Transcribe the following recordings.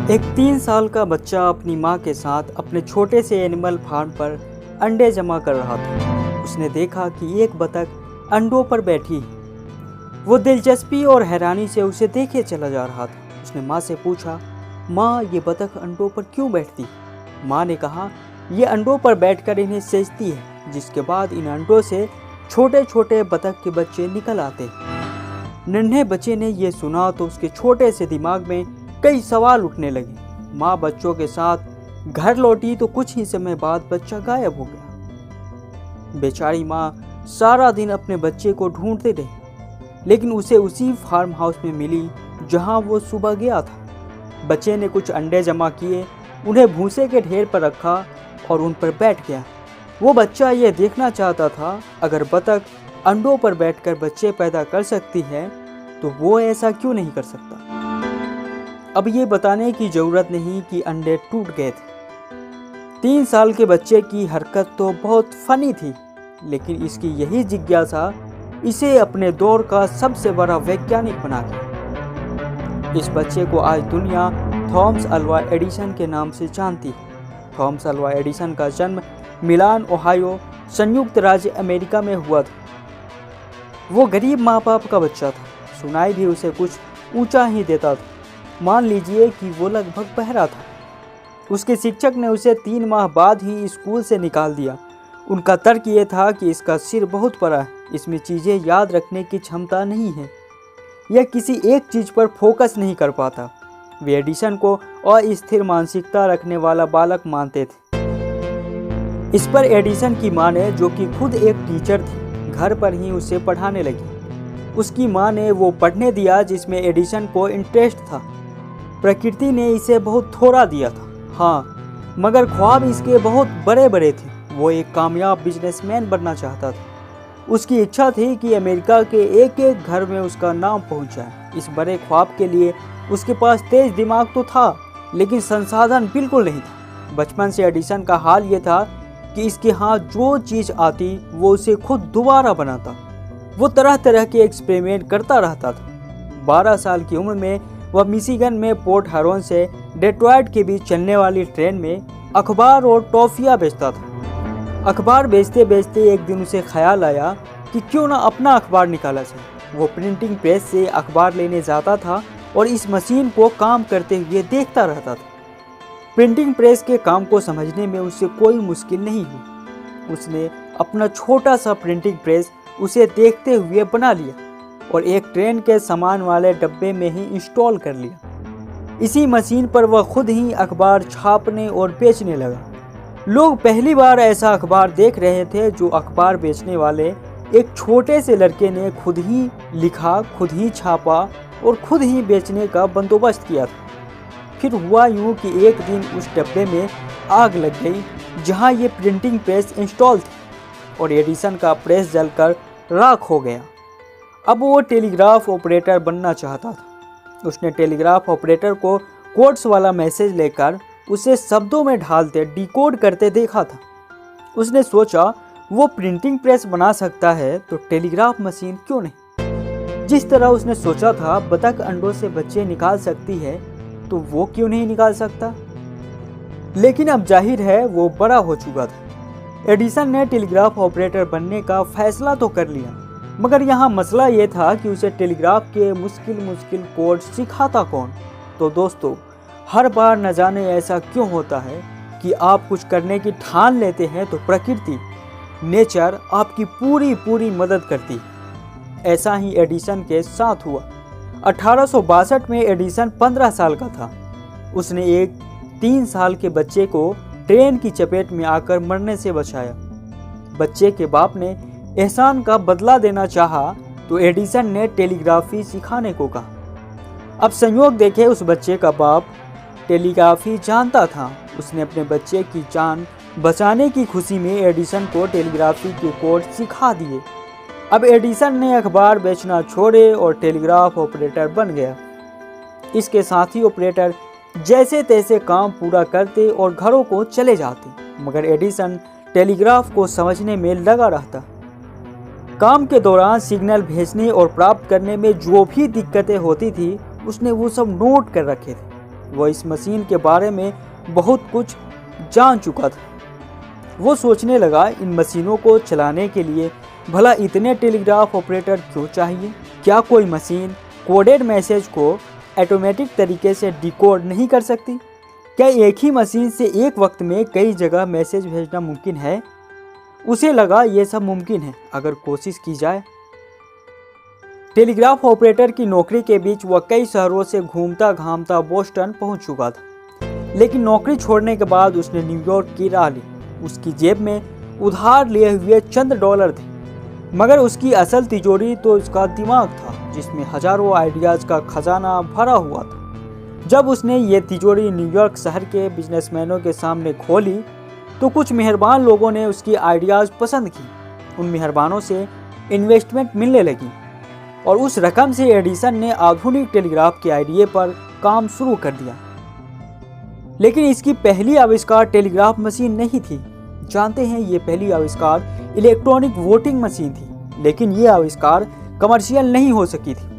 एक 3 साल का बच्चा अपनी माँ के साथ अपने छोटे से एनिमल फार्म पर अंडे जमा कर रहा था। उसने देखा कि एक बतख अंडों पर बैठी। वो दिलचस्पी और हैरानी से उसे देखे चला जा रहा था। उसने माँ से पूछा, माँ, ये बतख अंडों पर क्यों बैठती? माँ ने कहा, ये अंडों पर बैठकर इन्हें सेजती है, जिसके बाद इन अंडों से छोटे छोटे बतख के बच्चे निकल आते। नन्हे बच्चे ने यह सुना तो उसके छोटे से दिमाग में कई सवाल उठने लगे। माँ बच्चों के साथ घर लौटी तो कुछ ही समय बाद बच्चा गायब हो गया। बेचारी माँ सारा दिन अपने बच्चे को ढूंढते रही, लेकिन उसे उसी फार्म हाउस में मिली जहाँ वो सुबह गया था। बच्चे ने कुछ अंडे जमा किए, उन्हें भूसे के ढेर पर रखा और उन पर बैठ गया। वो बच्चा ये देखना चाहता था, अगर बतख अंडों पर बैठकर बच्चे पैदा कर सकती है तो वो ऐसा क्यों नहीं कर सकता। अब ये बताने की ज़रूरत नहीं कि अंडे टूट गए थे। 3 साल के बच्चे की हरकत तो बहुत फनी थी, लेकिन इसकी यही जिज्ञासा इसे अपने दौर का सबसे बड़ा वैज्ञानिक बना दिया। इस बच्चे को आज दुनिया थॉमस अल्वा एडिसन के नाम से जानती है। थॉमस अल्वा एडिसन का जन्म मिलान, ओहायो, संयुक्त राज्य अमेरिका में हुआ था। वो गरीब माँ बाप का बच्चा था। सुनाई भी उसे कुछ ऊंचा ही देता था। मान लीजिए कि वो लगभग बहरा था। उसके शिक्षक ने उसे 3 माह बाद ही स्कूल से निकाल दिया। उनका तर्क ये था कि इसका सिर बहुत बड़ा है, इसमें चीज़ें याद रखने की क्षमता नहीं है, यह किसी एक चीज़ पर फोकस नहीं कर पाता। वे एडिसन को अस्थिर मानसिकता रखने वाला बालक मानते थे। इस पर एडिसन की माँ ने, जो कि खुद एक टीचर थी, घर पर ही उसे पढ़ाने लगी। उसकी माँ ने वो पढ़ने दिया जिसमें एडिसन को इंटरेस्ट था। प्रकृति ने इसे बहुत थोड़ा दिया था, हाँ, मगर ख्वाब इसके बहुत बड़े बड़े थे। वो एक कामयाब बिजनेसमैन बनना चाहता था। उसकी इच्छा थी कि अमेरिका के एक एक घर में उसका नाम पहुंच जाए। इस बड़े ख्वाब के लिए उसके पास तेज दिमाग तो था, लेकिन संसाधन बिल्कुल नहीं था। बचपन से एडिसन का हाल ये था कि इसके हाथ जो चीज़ आती वो उसे खुद दोबारा बनाता। वो तरह तरह के एक्सपेरिमेंट करता रहता था। 12 साल की उम्र में वह मिशिगन में पोर्ट हरोन से डेट्रॉयट के बीच चलने वाली ट्रेन में अखबार और टॉफियाँ बेचता था। अखबार बेचते बेचते एक दिन उसे ख्याल आया कि क्यों ना अपना अखबार निकाला जाए। वो प्रिंटिंग प्रेस से अखबार लेने जाता था और इस मशीन को काम करते हुए देखता रहता था। प्रिंटिंग प्रेस के काम को समझने में उसे कोई मुश्किल नहीं हुई। उसने अपना छोटा सा प्रिंटिंग प्रेस उसे देखते हुए बना लिया और एक ट्रेन के सामान वाले डब्बे में ही इंस्टॉल कर लिया। इसी मशीन पर वह खुद ही अखबार छापने और बेचने लगा। लोग पहली बार ऐसा अखबार देख रहे थे जो अखबार बेचने वाले एक छोटे से लड़के ने खुद ही लिखा, खुद ही छापा और खुद ही बेचने का बंदोबस्त किया था। फिर हुआ यूँ कि एक दिन उस डब्बे में आग लग गई जहाँ ये प्रिंटिंग प्रेस इंस्टॉल थी और एडिसन का प्रेस जलकर राख हो गया। अब वो टेलीग्राफ ऑपरेटर बनना चाहता था। उसने टेलीग्राफ ऑपरेटर को कोड्स वाला मैसेज लेकर उसे शब्दों में ढालते डिकोड करते देखा था। उसने सोचा, वो प्रिंटिंग प्रेस बना सकता है तो टेलीग्राफ मशीन क्यों नहीं। जिस तरह उसने सोचा था बतख अंडों से बच्चे निकाल सकती है तो वो क्यों नहीं निकाल सकता। लेकिन अब जाहिर है वो बड़ा हो चुका था। एडिसन ने टेलीग्राफ ऑपरेटर बनने का फैसला तो कर लिया, मगर यहाँ मसला ये था कि उसे टेलीग्राफ के मुश्किल कोड सिखाता कौन। तो दोस्तों, हर बार न जाने ऐसा क्यों होता है कि आप कुछ करने की ठान लेते हैं तो प्रकृति, नेचर आपकी पूरी मदद करती है। ऐसा ही एडिसन के साथ हुआ। 1862 में एडिसन 15 साल का था। उसने एक 3 साल के बच्चे को ट्रेन की चपेट में आकर मरने से बचाया। बच्चे के बाप ने एहसान का बदला देना चाहा तो एडिसन ने टेलीग्राफी सिखाने को कहा। अब संयोग देखे, उस बच्चे का बाप टेलीग्राफी जानता था। उसने अपने बच्चे की जान बचाने की खुशी में एडिसन को टेलीग्राफी के कोड सिखा दिए। अब एडिसन ने अखबार बेचना छोड़े और टेलीग्राफ ऑपरेटर बन गया। इसके साथी ऑपरेटर जैसे तैसे काम पूरा करते और घरों को चले जाते, मगर एडिसन टेलीग्राफ को समझने में लगा रहता। काम के दौरान सिग्नल भेजने और प्राप्त करने में जो भी दिक्कतें होती थी उसने वो सब नोट कर रखे थे। वो इस मशीन के बारे में बहुत कुछ जान चुका था। वो सोचने लगा, इन मशीनों को चलाने के लिए भला इतने टेलीग्राफ ऑपरेटर क्यों चाहिए? क्या कोई मशीन कोडेड मैसेज को ऑटोमेटिक तरीके से डिकोड नहीं कर सकती? क्या एक ही मशीन से एक वक्त में कई जगह मैसेज भेजना मुमकिन है? उसे लगा ये सब मुमकिन है अगर कोशिश की जाए। टेलीग्राफ ऑपरेटर की नौकरी के बीच वह कई शहरों से घूमता घामता बोस्टन पहुंच चुका था, लेकिन नौकरी छोड़ने के बाद उसने न्यूयॉर्क की राह ली। उसकी जेब में उधार लिए हुए चंद डॉलर थे, मगर उसकी असल तिजोरी तो उसका दिमाग था, जिसमें हजारों आइडियाज का खजाना भरा हुआ था। जब उसने ये तिजोरी न्यूयॉर्क शहर के बिजनेसमैनों के सामने खोली तो कुछ मेहरबान लोगों ने उसकी आइडियाज़ पसंद की। उन मेहरबानों से इन्वेस्टमेंट मिलने लगी और उस रकम से एडिसन ने आधुनिक टेलीग्राफ के आइडिया पर काम शुरू कर दिया। लेकिन इसकी पहली आविष्कार टेलीग्राफ मशीन नहीं थी। जानते हैं, ये पहली आविष्कार इलेक्ट्रॉनिक वोटिंग मशीन थी, लेकिन ये आविष्कार कमर्शियल नहीं हो सकी थी।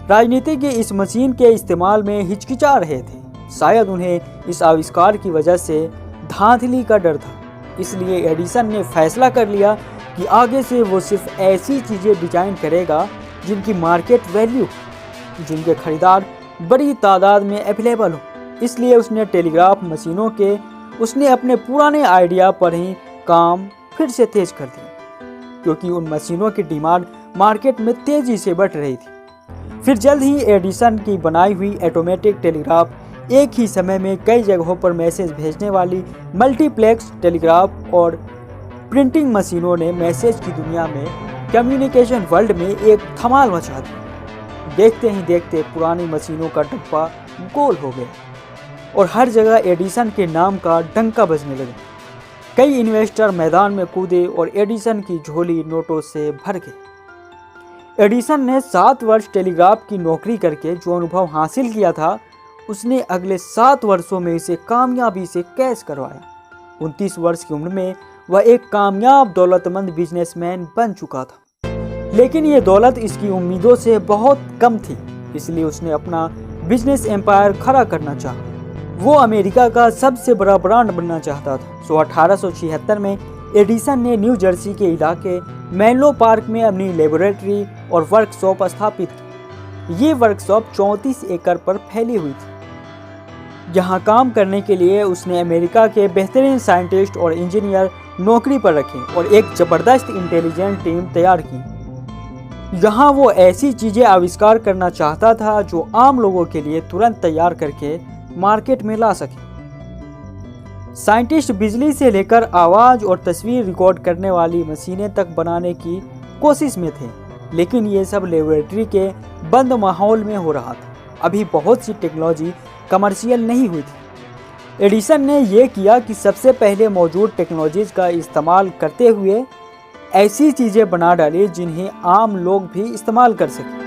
राजनीतिज्ञ इस मशीन के इस्तेमाल में हिचकिचा रहे थे। शायद उन्हें इस आविष्कार की वजह से धांधली का डर था। इसलिए एडिसन ने फैसला कर लिया कि आगे से वो सिर्फ ऐसी चीज़ें डिजाइन करेगा जिनकी मार्केट वैल्यू, जिनके खरीदार बड़ी तादाद में अवेलेबल हो। इसलिए उसने टेलीग्राफ मशीनों के उसने अपने पुराने आइडिया पर ही काम फिर से तेज कर दिया, क्योंकि उन मशीनों की डिमांड मार्केट में तेजी से बढ़ रही थी। फिर जल्द ही एडिसन की बनाई हुई ऑटोमेटिक टेलीग्राफ एक ही समय में कई जगहों पर मैसेज भेजने वाली मल्टीप्लेक्स टेलीग्राफ और प्रिंटिंग मशीनों ने मैसेज की दुनिया में, कम्युनिकेशन वर्ल्ड में एक धमाल मचा दी। देखते ही देखते पुरानी मशीनों का डब्बा गोल हो गया और हर जगह एडिसन के नाम का डंका बजने लगा। कई इन्वेस्टर मैदान में कूदे और एडिसन की झोली नोटों से भर गई। एडिसन ने 7 वर्ष टेलीग्राफ की नौकरी करके जो अनुभव हासिल किया था, उसने अगले 7 वर्षों में इसे कामयाबी से कैश करवाया। 29 वर्ष की उम्र में वह एक कामयाब दौलतमंद बिजनेसमैन बन चुका था, लेकिन ये दौलत इसकी उम्मीदों से बहुत कम थी। इसलिए उसने अपना बिजनेस एम्पायर खड़ा करना चाहा। वो अमेरिका का सबसे बड़ा ब्रांड बनना चाहता था। 1876 में एडिसन ने न्यू जर्सी के इलाके मेनलो पार्क में अपनी लेबोरेटरी और वर्कशॉप स्थापित की। ये वर्कशॉप 34 एकड़ पर फैली हुई थी। यहाँ काम करने के लिए उसने अमेरिका के बेहतरीन साइंटिस्ट और इंजीनियर नौकरी पर रखे और एक ज़बरदस्त इंटेलिजेंट टीम तैयार की। यहाँ वो ऐसी चीज़ें आविष्कार करना चाहता था जो आम लोगों के लिए तुरंत तैयार करके मार्केट में ला सके। साइंटिस्ट बिजली से लेकर आवाज़ और तस्वीर रिकॉर्ड करने वाली मशीनें तक बनाने की कोशिश में थे, लेकिन ये सब लेबोरेटरी के बंद माहौल में हो रहा था। अभी बहुत सी टेक्नोलॉजी कमर्शियल नहीं हुई थी। एडिसन ने यह किया कि सबसे पहले मौजूद टेक्नोलॉजीज का इस्तेमाल करते हुए ऐसी चीज़ें बना डाली जिन्हें आम लोग भी इस्तेमाल कर सकें।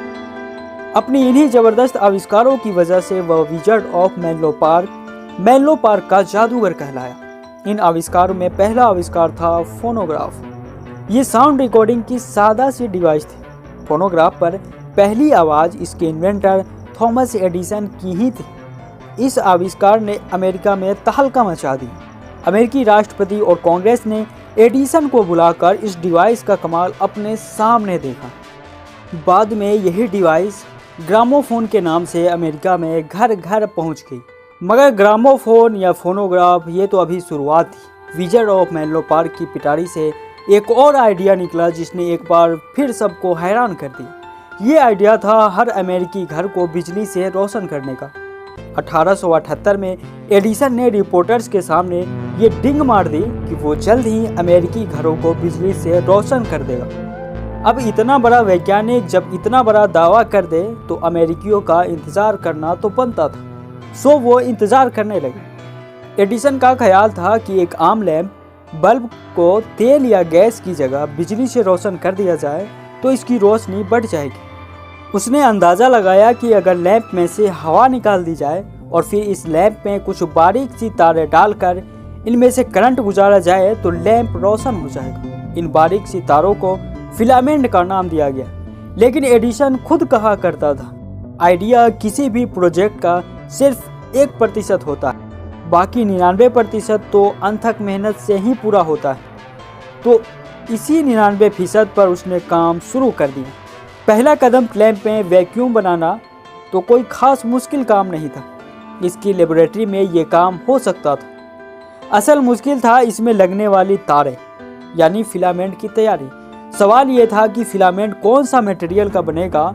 अपनी इन्हीं ज़बरदस्त आविष्कारों की वजह से वह विजर्ड ऑफ मेनलो पार्क का जादूगर कहलाया। इन आविष्कारों में पहला आविष्कार था फोनोग्राफ। ये साउंड रिकॉर्डिंग की सादा सी डिवाइस थी। फोनोग्राफ पर पहली आवाज़ इसके इन्वेंटर थॉमस एडिसन की ही थी। इस आविष्कार ने अमेरिका में तहलका मचा दी। अमेरिकी राष्ट्रपति और कांग्रेस ने एडिसन को बुलाकर इस डिवाइस का कमाल अपने सामने देखा। बाद में यही डिवाइस ग्रामोफोन के नाम से अमेरिका में घर घर पहुंच गई। मगर ग्रामोफोन या फोनोग्राफ ये तो अभी शुरुआत थी। विजर्ड ऑफ मेनलो पार्क की पिटारी से एक और आइडिया निकला जिसने एक बार फिर सबको हैरान कर दिया। ये आइडिया था हर अमेरिकी घर को बिजली से रोशन करने का। 1878 में एडिसन ने रिपोर्टर्स के सामने ये डिंग मार दी कि वो जल्द ही अमेरिकी घरों को बिजली से रोशन कर देगा। अब इतना बड़ा वैज्ञानिक जब इतना बड़ा दावा कर दे तो अमेरिकियों का इंतज़ार करना तो बनता था। सो वो इंतज़ार करने लगे। एडिसन का ख्याल था कि एक आम लैंप बल्ब को तेल या गैस की जगह बिजली से रोशन कर दिया जाए तो इसकी रोशनी बढ़ जाएगी। उसने अंदाज़ा लगाया कि अगर लैंप में से हवा निकाल दी जाए और फिर इस लैंप में कुछ बारीक सी तारें डालकर इनमें से करंट गुजारा जाए तो लैंप रोशन हो जाएगा। इन बारीक सी तारों को फिलामेंट का नाम दिया गया। लेकिन एडिसन खुद कहा करता था, आइडिया किसी भी प्रोजेक्ट का सिर्फ 1% होता है, बाकी 99% तो अथक मेहनत से ही पूरा होता है। तो इसी 99% पर उसने काम शुरू कर दिया। पहला कदम लैंप में वैक्यूम बनाना तो कोई खास मुश्किल काम नहीं था। इसकी लेबोरेटरी में ये काम हो सकता था। असल मुश्किल था इसमें लगने वाली तारें यानी फिलामेंट की तैयारी। सवाल ये था कि फिलामेंट कौन सा मटेरियल का बनेगा,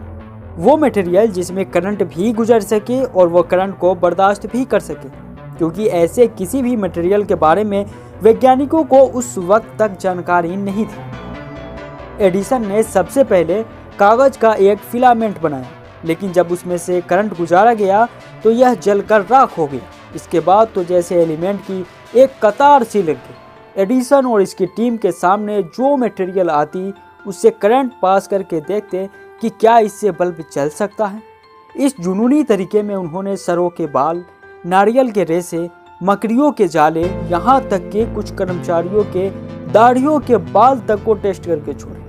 वो मटेरियल जिसमें करंट भी गुजर सके और वो करंट को बर्दाश्त भी कर सके, क्योंकि ऐसे किसी भी मटेरियल के बारे में वैज्ञानिकों को उस वक्त तक जानकारी नहीं थी। एडिसन ने सबसे पहले कागज का एक फिलामेंट बनाया, लेकिन जब उसमें से करंट गुजारा गया तो यह जलकर राख हो गया। इसके बाद तो जैसे एलिमेंट की एक कतार सी लग गई। एडिसन और इसकी टीम के सामने जो मटेरियल आती उससे करंट पास करके देखते कि क्या इससे बल्ब चल सकता है। इस जुनूनी तरीके में उन्होंने सरों के बाल, नारियल के रेशे, मकड़ियों के जाले, यहाँ तक कि कुछ कर्मचारियों के दाढ़ियों के बाल तक को टेस्ट करके छोड़े,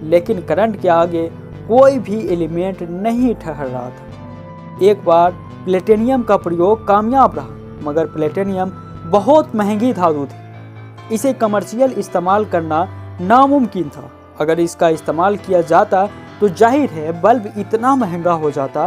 लेकिन करंट के आगे कोई भी एलिमेंट नहीं ठहर रहा था। एक बार प्लेटिनियम का प्रयोग कामयाब रहा, मगर प्लेटिनियम बहुत महंगी धातु थी। इसे कमर्शियल इस्तेमाल करना नामुमकिन था। अगर इसका इस्तेमाल किया जाता तो जाहिर है बल्ब इतना महंगा हो जाता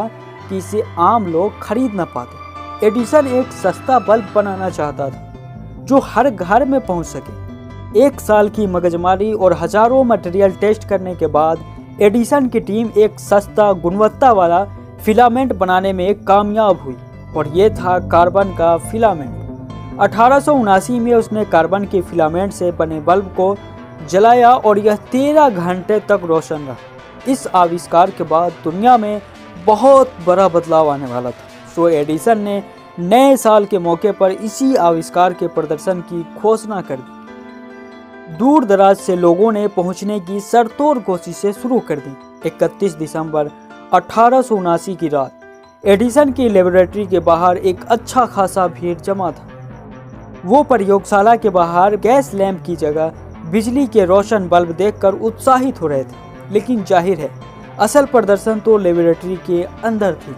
कि इसे आम लोग खरीद न पाते। एडिसन एक सस्ता बल्ब बनाना चाहता था जो हर घर में पहुंच सके। 1 साल की मगजमारी और हजारों मटेरियल टेस्ट करने के बाद एडिसन की टीम एक सस्ता गुणवत्ता वाला फिलामेंट बनाने में कामयाब हुई, और ये था कार्बन का फिलामेंट। 1879 में उसने कार्बन के फिलामेंट से बने बल्ब को जलाया और यह 13 घंटे तक रोशन रहा। इस आविष्कार के बाद दुनिया में बहुत बड़ा बदलाव आने वाला था। सो एडिसन ने नए साल के मौके पर इसी आविष्कार के प्रदर्शन की घोषणा कर दी। दूर दराज से लोगों ने पहुंचने की सरतोड़ कोशिशें शुरू कर दी। 31 दिसंबर 1879 की रात एडिसन की लेबोरेटरी के बाहर एक अच्छा खासा भीड़ जमा था। वो प्रयोगशाला के बाहर गैस लैंप की जगह बिजली के रोशन बल्ब देखकर उत्साहित हो रहे थे, लेकिन जाहिर है असल प्रदर्शन तो लेबोरेटरी के अंदर थी।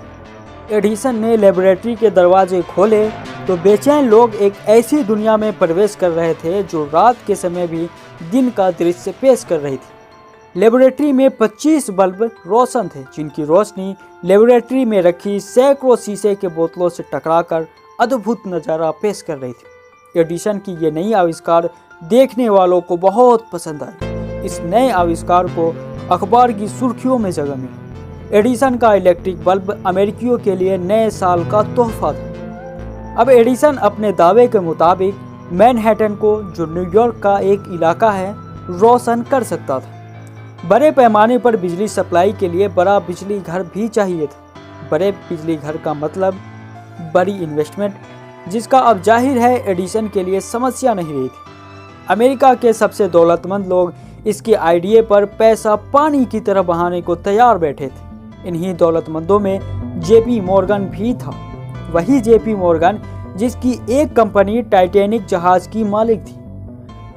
एडिसन ने लेबोरेटरी के दरवाजे खोले तो बेचैन लोग एक ऐसी दुनिया में प्रवेश कर रहे थे जो रात के समय भी दिन का दृश्य पेश कर रही थी। लेबोरेटरी में 25 बल्ब रोशन थे, जिनकी रोशनी लेबोरेटरी में रखी सैकड़ों शीशे के बोतलों से टकराकर अद्भुत नज़ारा पेश कर रही थी। एडिसन की ये नई आविष्कार देखने वालों को बहुत पसंद आई। इस नए आविष्कार को अखबार की सुर्खियों में जगह मिली। एडिसन का इलेक्ट्रिक बल्ब अमेरिकियों के लिए नए साल का तोहफा था। अब एडिसन अपने दावे के मुताबिक मैनहट्टन को, जो न्यूयॉर्क का एक इलाका है, रोशन कर सकता था। बड़े पैमाने पर बिजली सप्लाई के लिए बड़ा बिजली घर भी चाहिए था। बड़े बिजली घर का मतलब बड़ी इन्वेस्टमेंट, जिसका अब जाहिर है एडिसन के लिए समस्या नहीं रही थी। अमेरिका के सबसे दौलतमंद लोग इसके आइडिया पर पैसा पानी की तरह बहाने को तैयार बैठे थे। इन्हीं दौलतमंदों में जेपी मॉर्गन भी था। वही जेपी मॉर्गन जिसकी एक कंपनी टाइटैनिक जहाज की मालिक थी।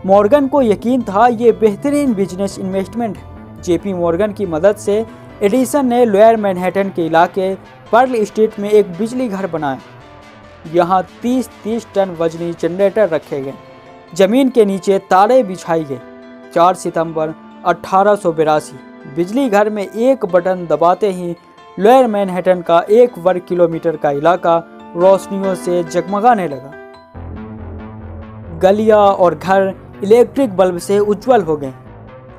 मॉर्गन को यकीन था ये बेहतरीन बिजनेस इन्वेस्टमेंट है। जेपी मॉर्गन की मदद से एडिसन ने लोअर मैनहट्टन के इलाके पर्ल स्ट्रीट में एक बिजली घर बनाया। यहाँ 30-30 टन वजनी जनरेटर रखे गए। जमीन के नीचे तारे बिछाई गए। 4 सितंबर 1882 बिजली घर में एक बटन दबाते ही लोअर मैनहट्टन का 1 वर्ग किलोमीटर का इलाका रोशनियों से जगमगाने लगा। गलियां और घर इलेक्ट्रिक बल्ब से उज्जवल हो गए।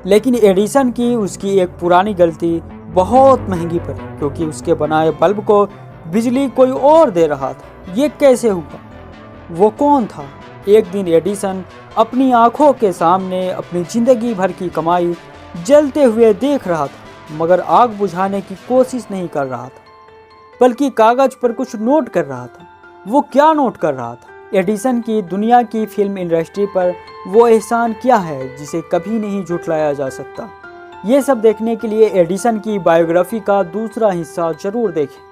लेकिन एडिसन की उसकी एक पुरानी गलती बहुत महंगी पड़ी, क्योंकि उसके बनाए बल्ब को बिजली कोई और दे रहा था। ये कैसे हुआ? वो कौन था? एक दिन एडिसन अपनी आंखों के सामने अपनी जिंदगी भर की कमाई जलते हुए देख रहा था, मगर आग बुझाने की कोशिश नहीं कर रहा था, बल्कि कागज पर कुछ नोट कर रहा था। वो क्या नोट कर रहा था? एडिसन की दुनिया की फिल्म इंडस्ट्री पर वो एहसान क्या है जिसे कभी नहीं झुठलाया जा सकता। ये सब देखने के लिए एडिसन की बायोग्राफी का दूसरा हिस्सा जरूर देखें।